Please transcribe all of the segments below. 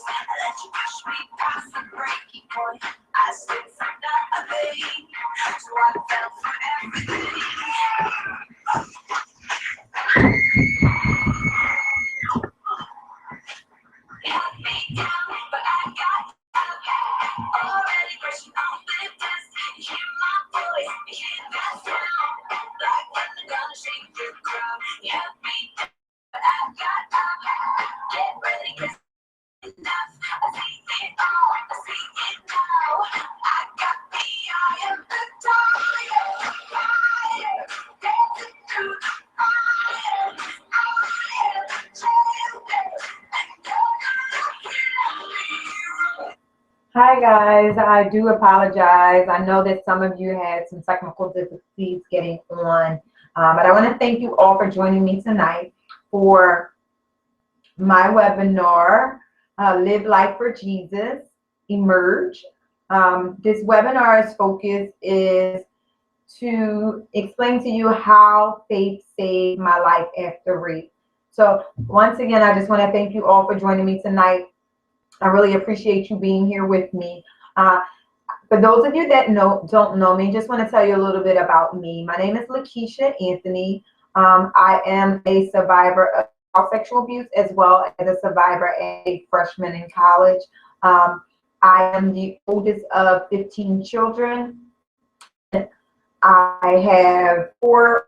let you push me past the breaking point. I stood for nothing, so I fell for everything. Held me down, but I got up. Already rushing on the dust. You hear my voice, you hear that sound. Like thunder gonna shake the ground. You held me down, but I got up. Get ready, 'cause enough. I see it all, I see it now. I got the eye of the tiger. Fire, dancing through the fire. I am a champion, and you're gonna hear me. Hi guys, I do apologize. I know that some of you had some technical difficulties getting on, but I want to thank you all for joining me tonight for my webinar, Live Life for Jesus, Emerge. This webinar's focus is to explain to you how faith saved my life after rape. So once again, I just want to thank you all for joining me tonight. I really appreciate you being here with me. For those of you that don't know me, just want to tell you a little bit about me. My name is Lakeisha Anthony. I am a survivor of sexual abuse as well as a survivor and a freshman in college. I am the oldest of 15 children. I have 4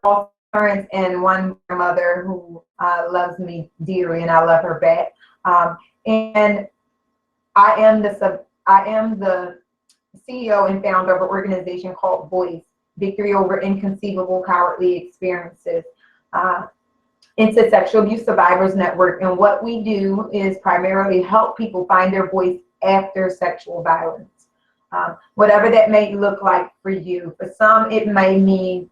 parents and 1 mother who loves me dearly, and I love her back. And I am the CEO and founder of an organization called Voice, Victory Over Inconceivable Cowardly Experiences. It's a sexual abuse survivors network, and what we do is primarily help people find their voice after sexual violence, whatever that may look like for you. For some, it may mean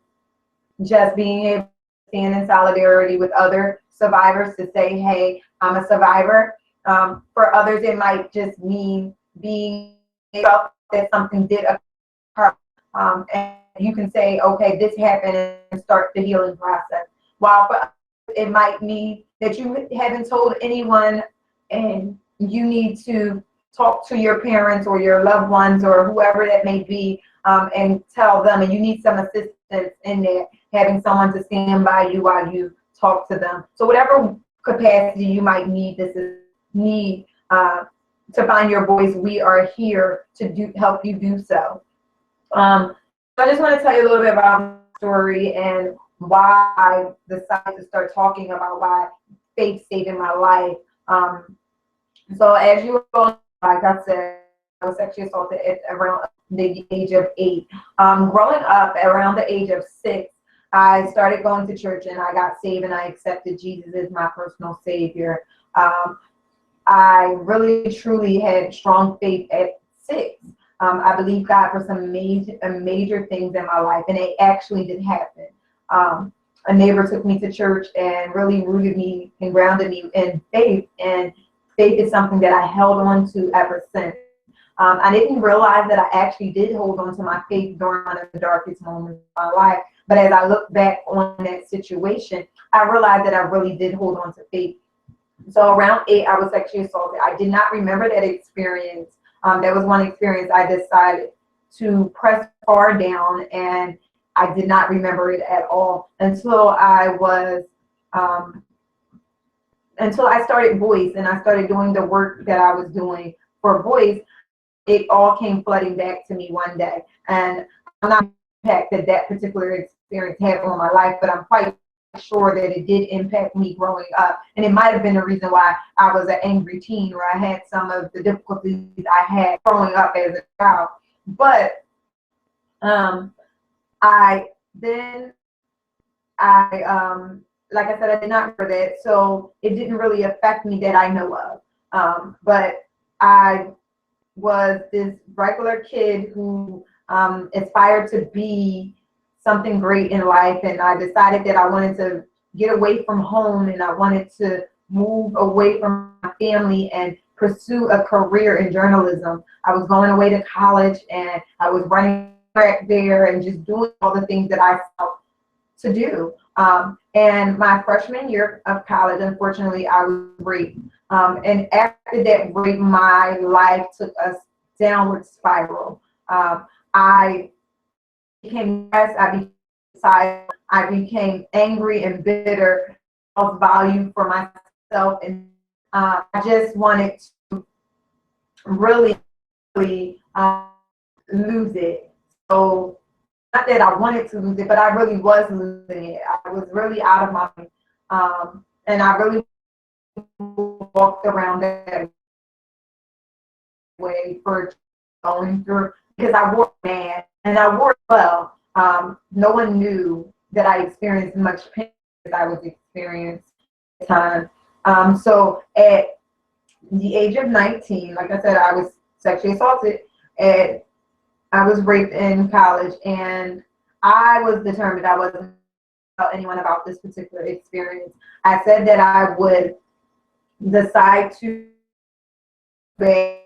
just being able to stand in solidarity with other survivors to say, hey, I'm a survivor. For others, it might just mean being felt that something did occur, and you can say, okay, this happened, and start the healing process. While for others, it might mean that you haven't told anyone and you need to talk to your parents or your loved ones or whoever that may be, and tell them, and you need some assistance in there, having someone to stand by you while you talk to them. So whatever capacity you might need, to find your voice, we are here to help you do so. I just want to tell you a little bit about my story and why I decided to start talking about why faith saved in my life. So as you all, like I said, I was sexually assaulted at around the age of 8. Growing up around the age of 6, I started going to church and I got saved and I accepted Jesus as my personal savior. I really truly had strong faith at 6. I believe God for some major things in my life, and it actually did happen. A neighbor took me to church and really rooted me and grounded me in faith, and faith is something that I held on to ever since. I didn't realize that I actually did hold on to my faith during one of the darkest moments of my life, but as I look back on that situation, I realized that I really did hold on to faith. So around 8, I was sexually assaulted. I did not remember that experience. That was one experience I decided to press far down, and I did not remember it at all until I started Voice, and I started doing the work that I was doing for Voice. It all came flooding back to me one day, and I'm not impact that particular experience had on my life, but I'm quite sure that it did impact me growing up, and it might have been the reason why I was an angry teen, or I had some of the difficulties I had growing up as a child. But like I said, I did not remember that, so it didn't really affect me that I know of. But I was this regular kid who aspired to be something great in life, and I decided that I wanted to get away from home, and I wanted to move away from my family and pursue a career in journalism. I was going away to college, and I was running back there and just doing all the things that I felt to do. And my freshman year of college, unfortunately, I was raped. And after that rape, my life took a downward spiral. I became depressed, I became suicidal, I became angry and bitter, lost value for myself, and I just wanted to really, really lose it. So, not that I wanted to lose it, but I really was losing it. I was really out of my mind. And I really walked around that way for going through, because I wore it mad and I wore it well. No one knew that I experienced much pain as I was experiencing at the time. So at the age of 19, like I said, I was sexually assaulted. I was raped in college, and I was determined I wasn't tell anyone about this particular experience. I said that I would decide to be,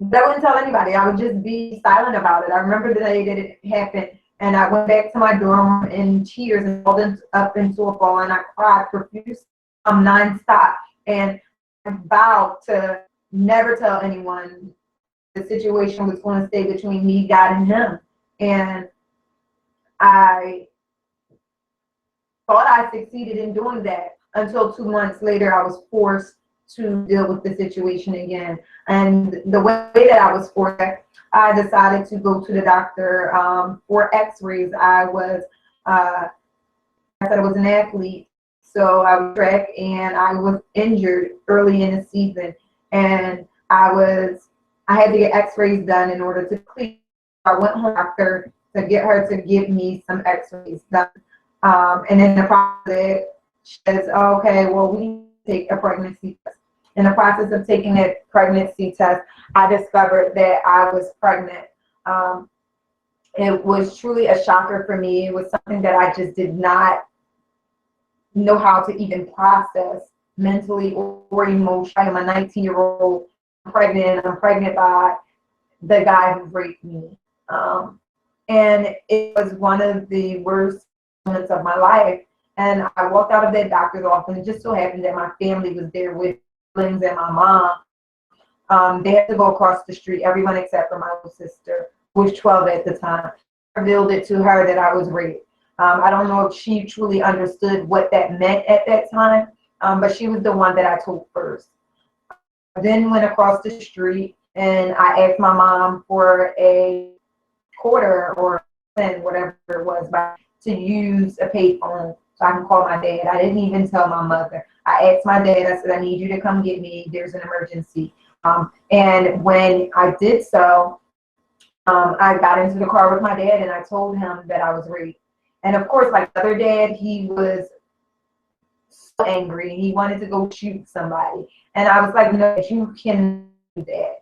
but I wouldn't tell anybody. I would just be silent about it. I remember the day that it happened, and I went back to my dorm in tears and rolled up into a ball, and I cried profusely, nonstop. And I vowed to never tell anyone. The situation was going to stay between me, God, and him. And I thought I succeeded in doing that until 2 months later, I was forced to deal with the situation again. And the way that I was forced, I decided to go to the doctor for x-rays. I said I was an athlete, so I was track, and I was injured early in the season. And I had to get x-rays done in order to clear. I went home after to get her to give me some x-rays done. And in the process, she says, oh, okay, well, we need to take a pregnancy test. In the process of taking that pregnancy test, I discovered that I was pregnant. It was truly a shocker for me. It was something that I just did not know how to even process mentally or emotionally. I'm a 19-year-old pregnant. I'm pregnant by the guy who raped me. And it was one of the worst moments of my life. And I walked out of that doctor's office, and it just so happened that my family was there with siblings and my mom. They had to go across the street, everyone except for my little sister, who was 12 at the time. I revealed it to her that I was raped. I don't know if she truly understood what that meant at that time, but she was the one that I told first. I then went across the street, and I asked my mom for a quarter or cent, whatever it was, to use a payphone so I can call my dad. I didn't even tell my mother. I asked my dad, I said, I need you to come get me. There's an emergency. And when I did so, I got into the car with my dad, and I told him that I was raped. And of course, like other dad, he was so angry. He wanted to go shoot somebody. And I was like, no, you can do that.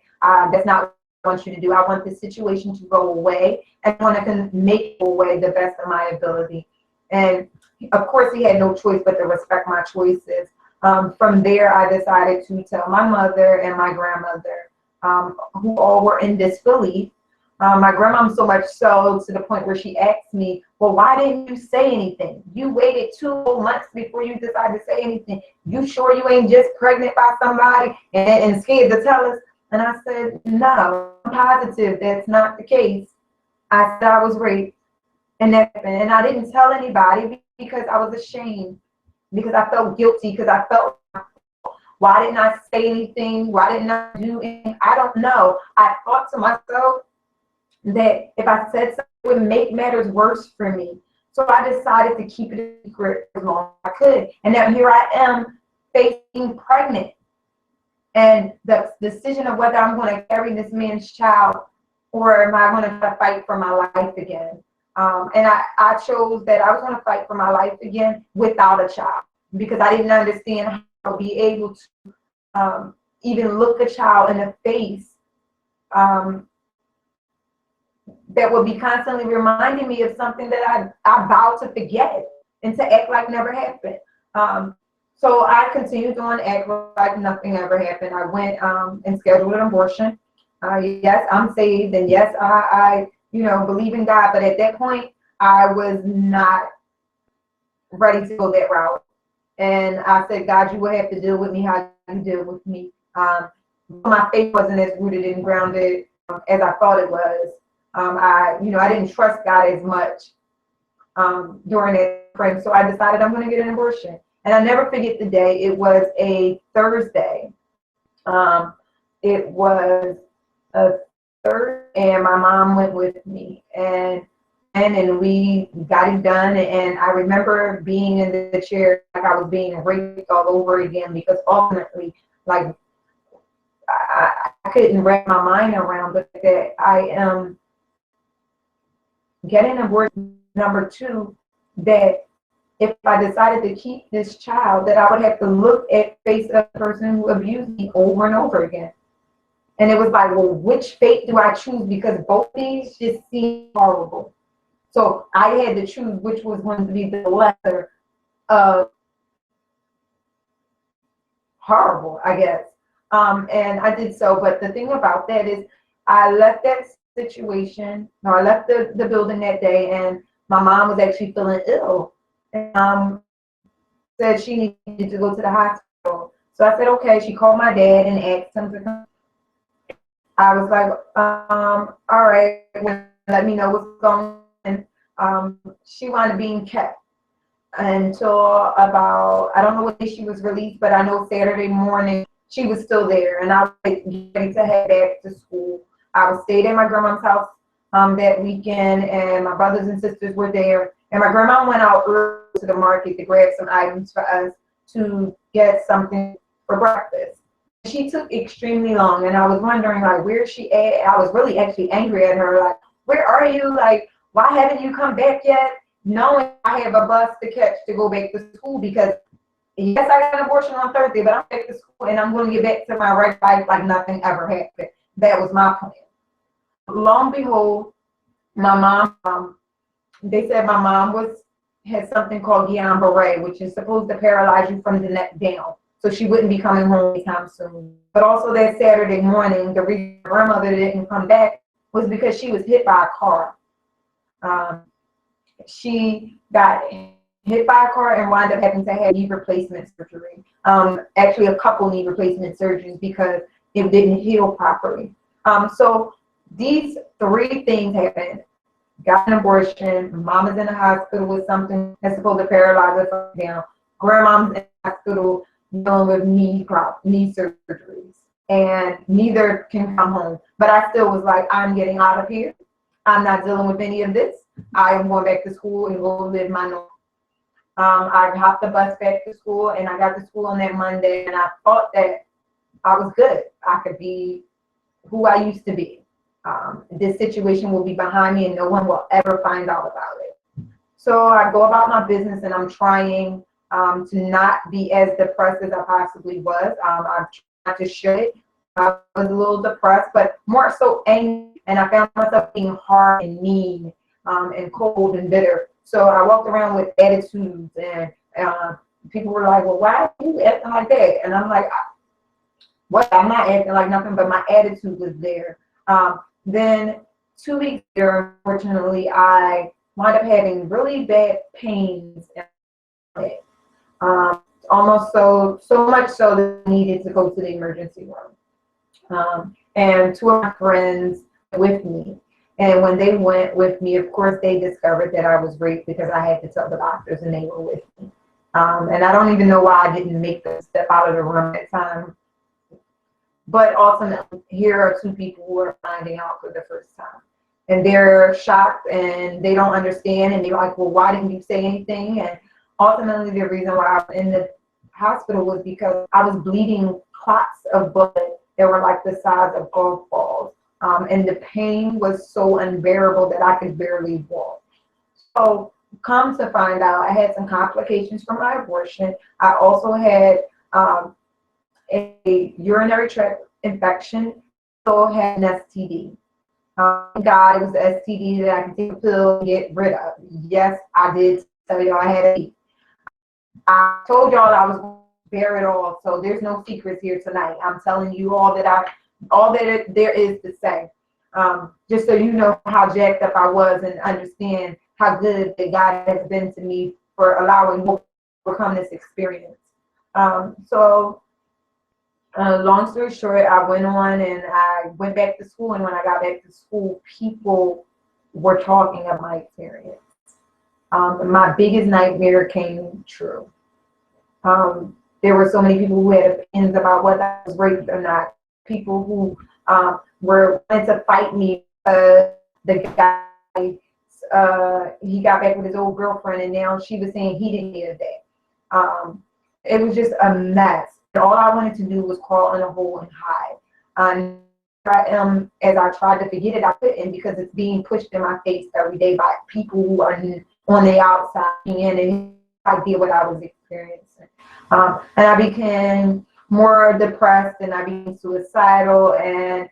That's not what I want you to do. I want this situation to go away, and I want to make it go away the best of my ability. And of course, he had no choice but to respect my choices. From there, I decided to tell my mother and my grandmother, who all were in disbelief. My grandma, so much so to the point where she asked me, well, why didn't you say anything? You waited 2 whole months before you decided to say anything. You sure you ain't just pregnant by somebody and scared to tell us? And I said, no, I'm positive that's not the case. I said I was raped, and I didn't tell anybody because I was ashamed, because I felt guilty, because I felt, why didn't I say anything? Why didn't I do anything? I don't know. I thought to myself that if I said something, it would make matters worse for me. So I decided to keep it a secret as long as I could. And now here I am facing pregnant. And the decision of whether I'm going to carry this man's child or am I going to fight for my life again. And I chose that I was going to fight for my life again without a child, because I didn't understand how to be able to even look a child in the face that would be constantly reminding me of something that I vowed to forget and to act like never happened. So I continued on act like nothing ever happened. I went and scheduled an abortion. Yes, I'm saved, and yes, I believe in God. But at that point, I was not ready to go that route. And I said, God, you will have to deal with me how you deal with me. My faith wasn't as rooted and grounded as I thought it was. I didn't trust God as much during that frame. So I decided I'm going to get an abortion. And I never forget the day. It was a Thursday. It was a Thursday, and my mom went with me. And we got it done. And I remember being in the chair like I was being raped all over again, because ultimately, like, I couldn't wrap my mind around the fact that I am getting abortion number 2, that if I decided to keep this child, that I would have to look at the face of the person who abused me over and over again. And it was like, well, which fate do I choose? Because both these just seem horrible. So I had to choose which was going to be the lesser of horrible, I guess. And I did so. But the thing about that is I left that situation, no, I left the building that day, and my mom was actually feeling ill. And said she needed to go to the hospital. So I said, okay. She called my dad and asked him to come. I was like, all right, let me know what's going on. She wanted being kept until about, I don't know what day she was released, but I know Saturday morning she was still there, and I was ready to head back to school. I was stayed at my grandma's house that weekend, and my brothers and sisters were there. And my grandma went out early to the market to grab some items for us to get something for breakfast. She took extremely long, and I was wondering, like, where is she at? I was really actually angry at her, like, where are you? Like, why haven't you come back yet? Knowing I have a bus to catch to go back to school, because yes, I got an abortion on Thursday, but I'm back to school and I'm going to get back to my right life like nothing ever happened. That was my plan. Lo and behold, my mom, they said my mom had something called Guillain-Barré, which is supposed to paralyze you from the neck down. So she wouldn't be coming home anytime soon. But also that Saturday morning, the reason my grandmother didn't come back was because she was hit by a car. She got hit by a car and wound up having to have knee replacement surgery. Actually, a couple knee replacement surgeries because it didn't heal properly. So these 3 things happened. Got an abortion, mom is in the hospital with something that's supposed to paralyze her down. Grandma's in the hospital dealing with knee surgeries, and neither can come home. But I still was like, I'm getting out of here. I'm not dealing with any of this. I am going back to school and go live my normal. I hopped the bus back to school, and I got to school on that Monday, and I thought that I was good. I could be who I used to be. This situation will be behind me and no one will ever find out about it. So I go about my business, and I'm trying to not be as depressed as I possibly was. I tried to show it. I was a little depressed, but more so angry, and I found myself being hard and mean and cold and bitter. So I walked around with attitudes, and people were like, well, why are you acting like that? And I'm like, what? I'm not acting like nothing, but my attitude was there. Then 2 weeks later, unfortunately, I wound up having really bad pains in my leg. Almost so much so that I needed to go to the emergency room. And 2 of my friends with me. And when they went with me, of course, they discovered that I was raped because I had to tell the doctors, and they were with me. And I don't even know why I didn't make them step out of the room at that time. But ultimately, here are 2 people who are finding out for the first time. And they're shocked, and they don't understand, and they're like, well, why didn't you say anything? And ultimately, the reason why I was in the hospital was because I was bleeding clots of blood that were like the size of golf balls. And the pain was so unbearable that I could barely walk. So come to find out, I had some complications from my abortion. I also had a urinary tract infection, so I had an STD. God, it was the STD that I could take a pill and get rid of. Yes, I did tell y'all I had it. I told y'all I was going to bear it all, so there's no secrets here tonight. I'm telling you all that there is to say, just so you know how jacked up I was and understand how good that God has been to me for allowing both overcome this experience. So long story short, I went on and I went back to school. And when I got back to school, people were talking of my experience. My biggest nightmare came true. There were so many people who had opinions about whether I was raped or not. People who were wanting to fight me because the guy, he got back with his old girlfriend, and now she was saying he didn't hear that. It was just a mess. And all I wanted to do was crawl in a hole and hide. As I tried to forget it, I couldn't, because it's being pushed in my face every day by people who are on the outside and no idea what I was experiencing. And I became more depressed, and I became suicidal and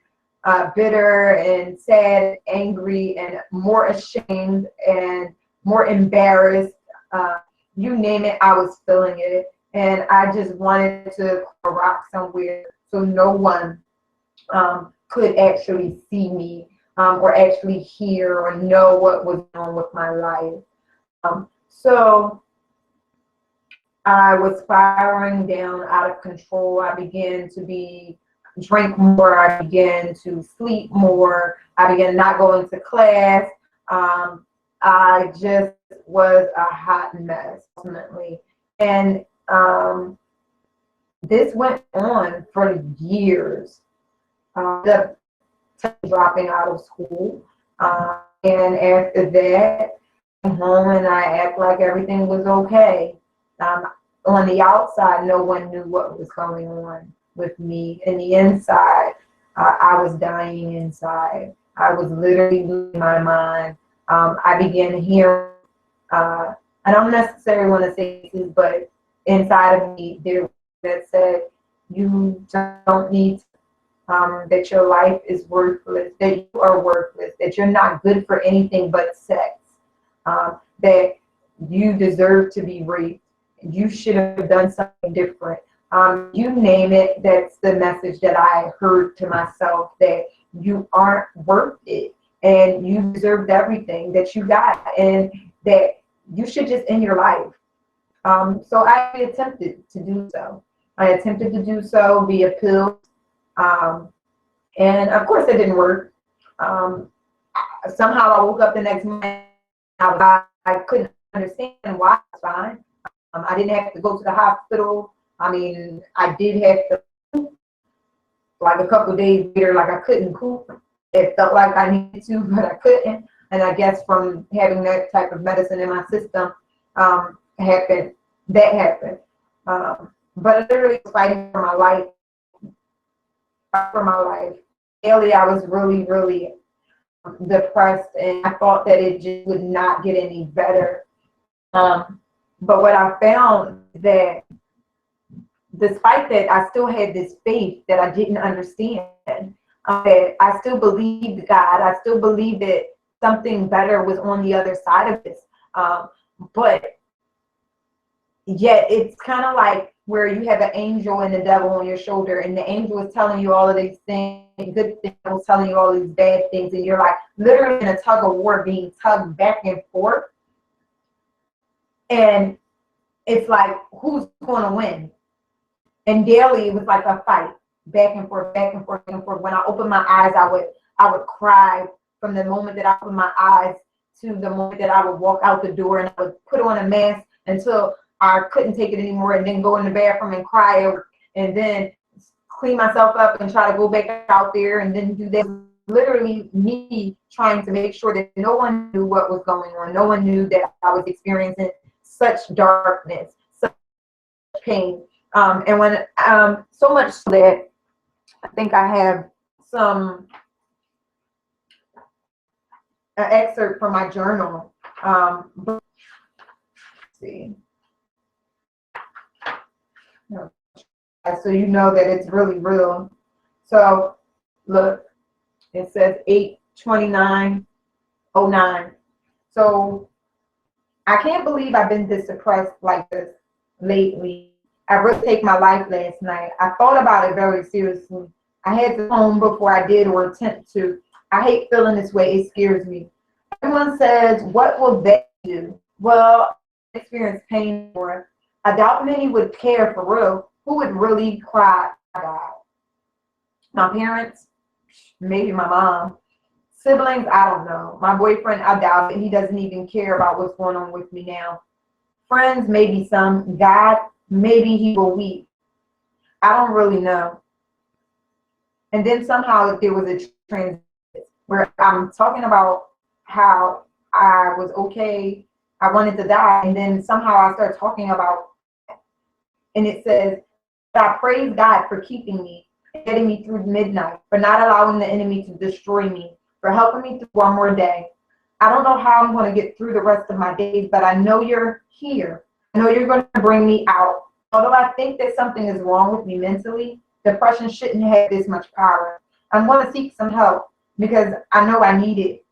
bitter and sad, angry, and more ashamed and more embarrassed. You name it, I was feeling it. And I just wanted to rock somewhere so no one could actually see me or actually hear or know what was going on with my life. So I was spiraling down out of control. I began to drink more. I began to sleep more. I began not going to class. I just was a hot mess, ultimately. And this went on for years. The dropping out of school. And after that, I came home and I act like everything was okay. On the outside, no one knew what was going on with me. In the inside, I was dying inside. I was literally losing my mind. I began hearing, I don't necessarily want to say this, but inside of me, there was that said, you don't need to, that your life is worthless, that you are worthless, that you're not good for anything but sex, that you deserve to be raped. You should have done something different. You name it, that's the message that I heard to myself, that you aren't worth it and you deserved everything that you got and that you should just end your life. So I attempted to do so. I attempted to do so via pills. And of course it didn't work. Somehow I woke up the next morning, I couldn't understand why I was fine. I didn't have to go to the hospital. I mean, I did have to poop. Like a couple of days later, like I couldn't poop. It felt like I needed to, but I couldn't. And I guess from having that type of medicine in my system, that happened. But I literally was fighting for my life. Daily, I was really, really depressed, and I thought that it just would not get any better. But what I found that despite that, I still had this faith that I didn't understand. That I still believed God. I still believed that something better was on the other side of this. But yet it's kind of like where you have an angel and the devil on your shoulder, and the angel is telling you all of these things, good things, telling you all these bad things, and you're like literally in a tug of war, being tugged back and forth. And it's like, who's going to win? And daily, it was like a fight, back and forth, back and forth, back and forth. When I opened my eyes, I would cry from the moment that I opened my eyes to the moment that I would walk out the door, and I would put on a mask until I couldn't take it anymore, and then go in the bathroom and cry, and then clean myself up and try to go back out there and then do that. Literally me trying to make sure that no one knew what was going on. No one knew that I was experiencing such darkness, such pain. And when so much so that I think I have an excerpt from my journal. Let's see. So you know that it's really real. So look, it says 8/29/09. So I can't believe I've been this depressed like this lately. I risked taking my life last night. I thought about it very seriously. I had to home before I did or attempt to. I hate feeling this way. It scares me. Everyone says, what will that do? Well, I experience pain more. I doubt many would care for real. Who would really cry about? My parents? Maybe my mom. Siblings? I don't know. My boyfriend? I doubt it. He doesn't even care about what's going on with me now. Friends? Maybe some. God? Maybe he will weep. I don't really know. And then somehow there was a transition where I'm talking about how I was okay, I wanted to die, and then somehow I start talking about, and it says, I praise God for keeping me, getting me through midnight, for not allowing the enemy to destroy me, for helping me through one more day. I don't know how I'm going to get through the rest of my days, but I know you're here. I know you're going to bring me out. Although I think that something is wrong with me mentally, depression shouldn't have this much power. I'm going to seek some help because I know I need it.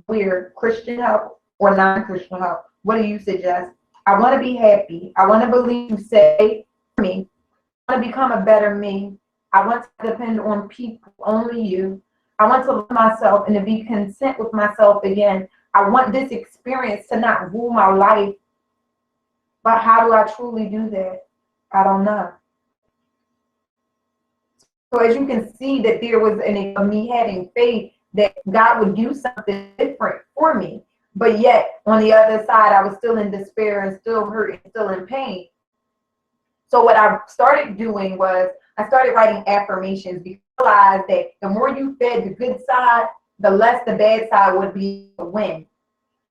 Weird. Christian help or non-Christian help? What do you suggest? I want to be happy. I want to believe you say me. I want to become a better me. I want to depend on people, only you. I want to love myself and to be content with myself again. I want this experience to not rule my life. But how do I truly do that? I don't know. So as you can see that there was me having faith that God would do something different for me. But yet, on the other side, I was still in despair and still hurt and still in pain. So what I started doing was I started writing affirmations because I realized that the more you fed the good side, the less the bad side would be a win.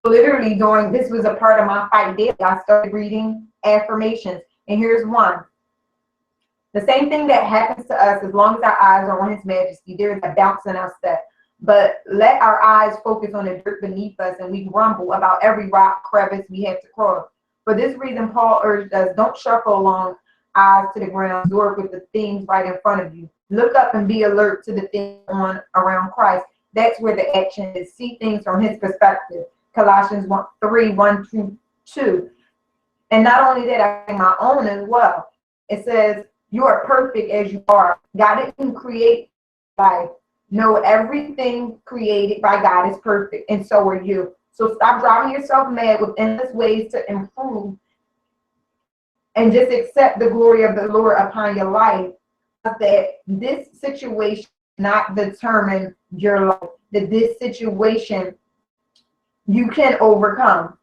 Literally this was a part of my fight daily. I started reading affirmations. And here's one. The same thing that happens to us as long as our eyes are on His Majesty, there is a bounce in our step. But let our eyes focus on the dirt beneath us and we grumble about every rock crevice we have to cross. For this reason, Paul urged us, don't shuffle along eyes to the ground, absorb with the things right in front of you. Look up and be alert to the things on around Christ. That's where the action is. See things from His perspective. Colossians 3:1-2. And not only that, I think my own as well. It says, you are perfect as you are. God didn't create life. No, everything created by God is perfect, and so are you. So stop driving yourself mad with endless ways to improve and just accept the glory of the Lord upon your life. That this situation not determine your life. That this situation you can overcome.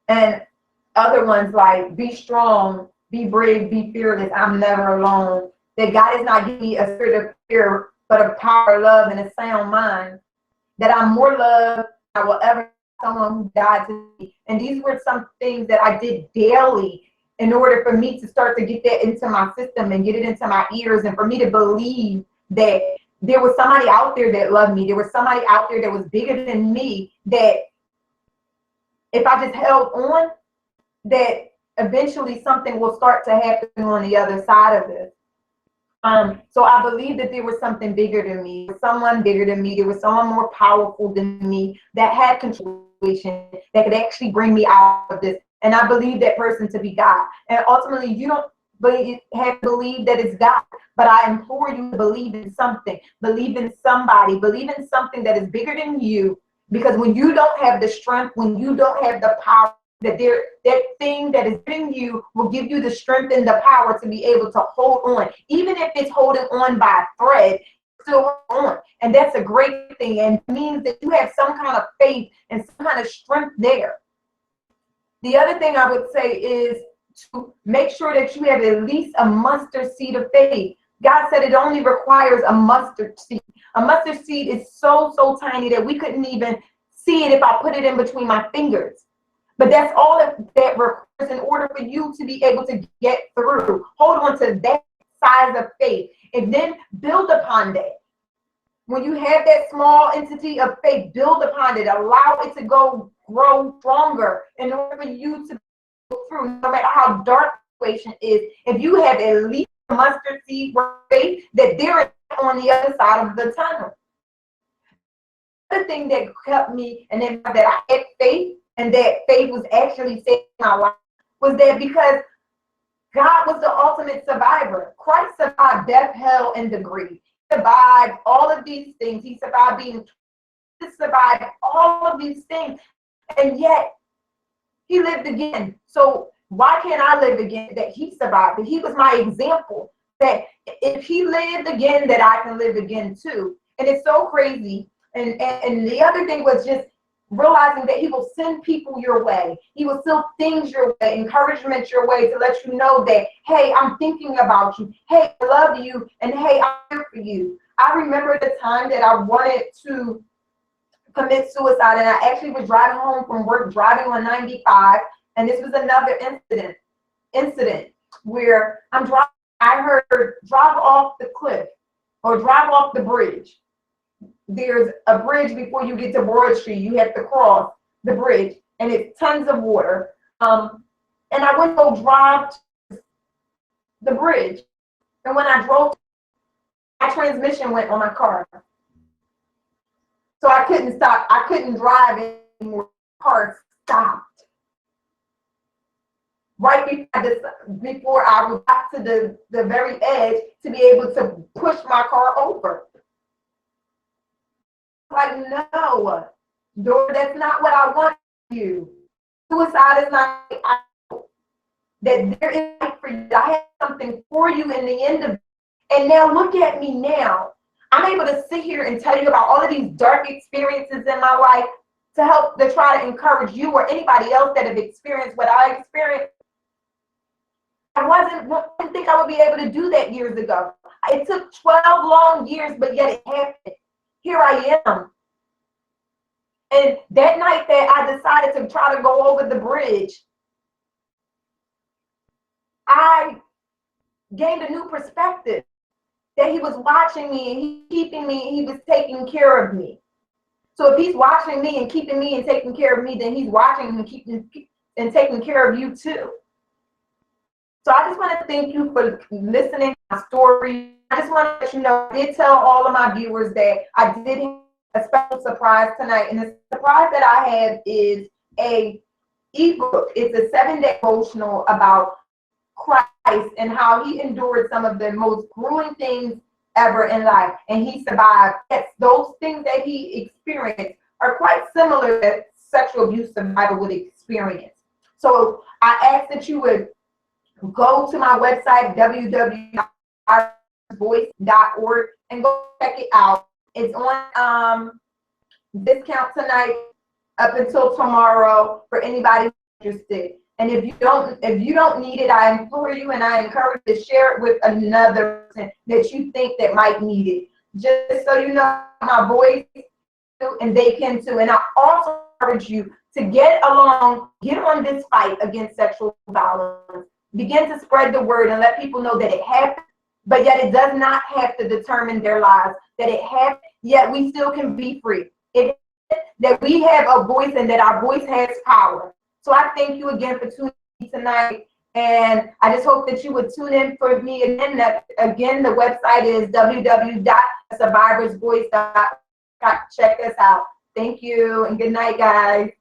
And other ones like be strong, be brave, be fearless. I'm never alone. That God is not giving me a spirit of fear, but a power, love, and a sound mind. That I'm more loved than I will ever someone who died to me. And these were some things that I did daily in order for me to start to get that into my system and get it into my ears, and for me to believe that there was somebody out there that loved me. There was somebody out there that was bigger than me, that if I just held on, that eventually something will start to happen on the other side of this. So I believe that there was something bigger than me, someone bigger than me. There was someone more powerful than me that had control, that could actually bring me out of this. And I believe that person to be God. And ultimately, you don't have to believe that it's God, but I implore you to believe in something, believe in somebody, believe in something that is bigger than you. Because when you don't have the strength, when you don't have the power, that thing that is in you will give you the strength and the power to be able to hold on. Even if it's holding on by a thread, still hold on. And that's a great thing. And it means that you have some kind of faith and some kind of strength there. The other thing I would say is to make sure that you have at least a mustard seed of faith. God said it only requires a mustard seed. A mustard seed is so tiny that we couldn't even see it if I put it in between my fingers. But that's all that requires in order for you to be able to get through. Hold on to that size of faith and then build upon that. When you have that small entity of faith, build upon it. Allow it to grow stronger in order for you to go through, no matter how dark the situation is. If you have at least a mustard seed of faith, that there is on the other side of the tunnel. The other thing that helped me, and then that I had faith, and that faith was actually saving my life, was that because God was the ultimate survivor. Christ survived death, hell, and the grave. He survived all of these things. He survived survived all of these things. And yet, He lived again. So why can't I live again? That he survived, that he was my example, that if he lived again, that I can live again too. And it's so crazy. And the other thing was just realizing that he will send people your way. He will send things your way, encouragement your way to let you know that, hey, I'm thinking about you. Hey, I love you. And hey, I'm here for you. I remember the time that I wanted to commit suicide, and I actually was driving home from work, driving on 95, and this was another incident where I'm driving. I heard drive off the cliff or drive off the bridge. There's a bridge before you get to Broad Street. You have to cross the bridge, and it's tons of water. And I went to go drive to the bridge, and when I drove, my transmission went on my car. So I couldn't stop. I couldn't drive anymore. The car stopped. Right before I got to the very edge to be able to push my car over. Like, no, Dora, that's not what I want for you. Suicide is not that there is life for you. I have something for you in the end of it. And now look at me now. I'm able to sit here and tell you about all of these dark experiences in my life to help to try to encourage you or anybody else that have experienced what I experienced. I didn't think I would be able to do that years ago. It took 12 long years, but yet it happened. Here I am. And that night that I decided to try to go over the bridge, I gained a new perspective that he was watching me and he's keeping me and he was taking care of me. So if he's watching me and keeping me and taking care of me, then he's watching and keeping and taking care of you too. So I just want to thank you for listening to my story. I just want to let you know, I did tell all of my viewers that I did have a special surprise tonight. And the surprise that I have is a ebook. It's a 7-day devotional about Christ and how he endured some of the most grueling things ever in life. And he survived. Yes, those things that he experienced are quite similar that sexual abuse survivor would experience. So I ask that you would go to my website, www.voice.org, and go check it out. It's on discount tonight up until tomorrow for anybody interested. And if you don't need it, I implore you and I encourage you to share it with another person that you think that might need it. Just so you know, my voice and they can too. And I also encourage you to get on this fight against sexual violence. Begin to spread the word and let people know that it happens, but yet it does not have to determine their lives. That it happens, yet we still can be free. That we have a voice and that our voice has power. So I thank you again for tuning in tonight, and I just hope that you would tune in for me again. Again, the website is www.survivorsvoice.com. Check us out. Thank you, and good night, guys.